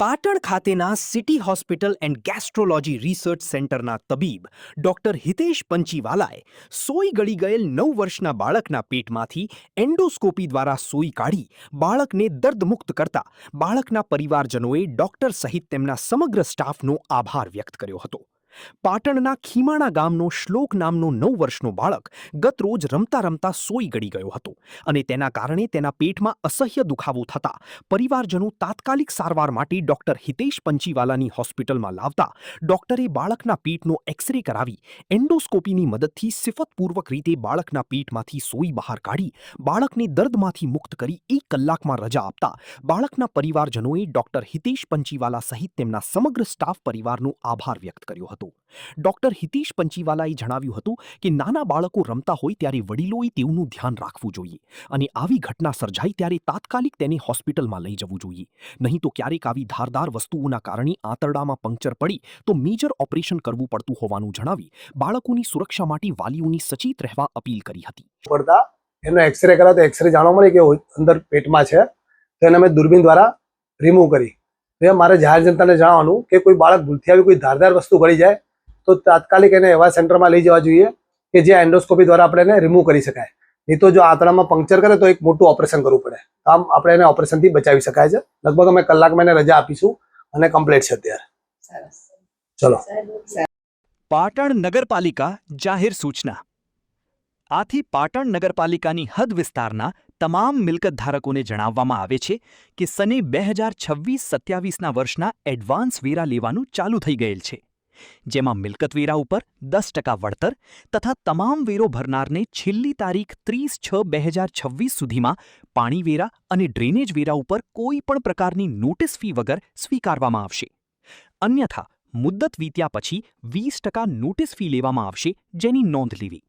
પાટણ ખાતેના city hospital and ગેસ્ટ્રોલોજી research સેન્ટરના તબીબ ડોક્ટર હિતેશ પંચીવાલાએ સોઈ ગળી ગયેલ 9 વર્ષના બાળકના પેટમાંથી એન્ડોસ્કોપી દ્વારા સોઈ કાઢી બાળકને દર્દમુક્ત કરતા બાળકના પરિવારજનોએ ડોક્ટર સહિત તેમના સમગ્ર સ્ટાફનો આભાર વ્યક્ત કર્યો હતો. પાટણના ખીમાણા ગામનો શ્લોક નામનો 9 વર્ષનો બાળક ગત રોજ રમતા રમતા સોઈ ગળી ગયો હતો અને તેના કારણે તેના પેટમાં અસહ્ય દુખાવો થતા પરિવારજનો તાત્કાલિક સારવાર માટે ડોક્ટર હિતેશ પંચીવાલાની હોસ્પિટલમાં લાવતા ડોક્ટરે બાળકના પેટનો એક્સરે કરાવી એન્ડોસ્કોપીની મદદથી સિફતપૂર્વક રીતે બાળકના પેટમાંથી સોઈ બહાર કાઢી બાળકને દર્દમાંથી મુક્ત કરી 1 કલાકમાં રજા આપતા બાળકના પરિવારજનોએ ડોક્ટર હિતેશ પંચીવાલા સહિત તેમના સમગ્ર સ્ટાફ પરિવારનો આભાર વ્યક્ત કર્યો હતો. ડોક્ટર હિતેશ પંચીવાલાએ જણાવ્યું હતું કે નાના બાળકો રમતા હોય ત્યારે વડીલોએ તેઓનું ધ્યાન રાખવું જોઈએ અને આવી ઘટના સર્જાય ત્યારે તાત્કાલિક તેને હોસ્પિટલમાં લઈ જવું જોઈએ. નહીં તો ક્યારેક આવી ધારદાર વસ્તુઓના કારણે આંતરડામાં પંક્ચર પડી તો મેજર ઓપરેશન કરવું પડતું હોવાનું જણાવી બાળકોની સુરક્ષા માટે વાલીઓની સચેત રહેવા અપીલ કરી હતી. પડતા એનો એક્સરે કરાવ્યો તો એક્સરે જાણવા મળે કે અંદર પેટમાં છે, તો એને અમે દૂરબીન દ્વારા રિમૂવ કરી. મારે જાહેર જનતાને જણાવવાનું કે કોઈ બાળક ભૂલથી આવી કોઈ ધારદાર વસ્તુ ગળી જાય તો તાત્કાલિક એને એવા સેન્ટરમાં લઈ જવા જોઈએ કે જે એન્ડોસ્કોપી દ્વારા આપણે એને રિમૂવ કરી શકાય. નહીં તો જો આંતરડામાં પંક્ચર કરે તો એક મોટું ઓપરેશન કરવું પડે. આમ આપણે એને ઓપરેશનથી બચાવી શકાય છે. લગભગ અમે કલાકમાં એને રજા આપીશું અને કમ્પ્લીટ છે અત્યારે. ચલો. પાટણ નગરપાલિકા જાહેર સૂચના. આથી પાટણ નગરપાલિકાની હદ વિસ્તારના તમામ મિલકત ધારકોને જણાવવામાં આવે છે કે સને 2026-27ના વર્ષના એડવાન્સ વેરા લેવાનું ચાલુ થઈ ગયેલ છે, જેમાં મિલકત વેરા ઉપર 10% વળતર તથા તમામ વેરો ભરનારને છેલ્લી તારીખ 30/6/2026 સુધીમાં પાણી વેરા અને ડ્રેનેજ વેરા ઉપર કોઈ પણ પ્રકારની નોટિસ ફી વગર સ્વીકારવામાં આવશે. અન્યથા મુદ્દત વીત્યા પછી 20% નોટિસ ફી લેવામાં આવશે, જેની નોંધ લેવી.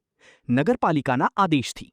નગરપાલિકાના આદેશથી